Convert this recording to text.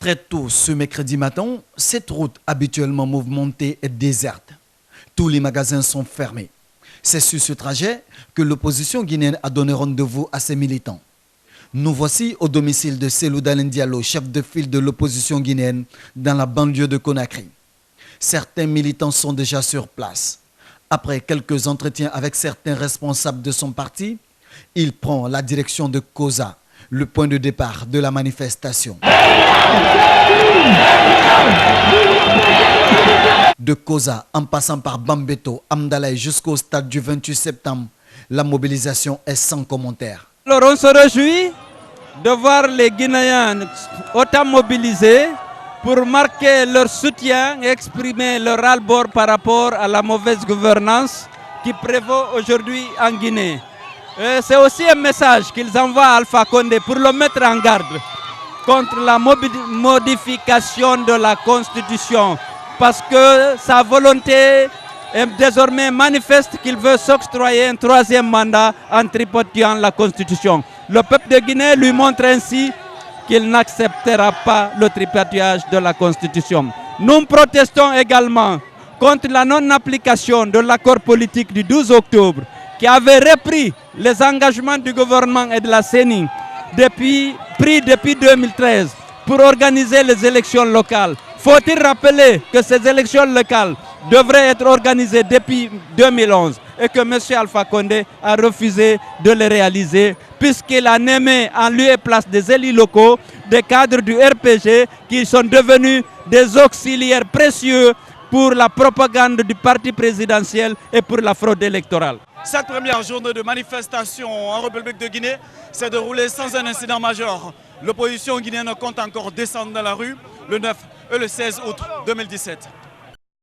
Très tôt ce mercredi matin, cette route habituellement mouvementée est déserte. Tous les magasins sont fermés. C'est sur ce trajet que l'opposition guinéenne a donné rendez-vous à ses militants. Nous voici au domicile de Cellou Dalein Diallo, chef de file de l'opposition guinéenne dans la banlieue de Conakry. Certains militants sont déjà sur place. Après quelques entretiens avec certains responsables de son parti, il prend la direction de Koza, le point de départ de la manifestation. De Koza, en passant par Bambeto, Amdalaï jusqu'au stade du 28 septembre, la mobilisation est sans commentaire. Alors on se réjouit de voir les Guinéens autant mobilisés pour marquer leur soutien et exprimer leur ras-le-bol par rapport à la mauvaise gouvernance qui prévaut aujourd'hui en Guinée. C'est aussi un message qu'ils envoient à Alpha Condé pour le mettre en garde contre la modification de la Constitution, parce que sa volonté est désormais manifeste qu'il veut s'octroyer un troisième mandat en tripotant la Constitution. Le peuple de Guinée lui montre ainsi qu'il n'acceptera pas le tripatouillage de la Constitution. Nous protestons également contre la non-application de l'accord politique du 12 octobre qui avait repris les engagements du gouvernement et de la CENI pris depuis 2013 pour organiser les élections locales. Faut-il rappeler que ces élections locales devraient être organisées depuis 2011 et que M. Alpha Condé a refusé de les réaliser puisqu'il a nommé en lieu et place des élus locaux, des cadres du RPG qui sont devenus des auxiliaires précieux pour la propagande du parti présidentiel et pour la fraude électorale. Cette première journée de manifestation en République de Guinée s'est déroulée sans un incident majeur. L'opposition guinéenne compte encore descendre dans la rue le 9 et le 16 août 2017.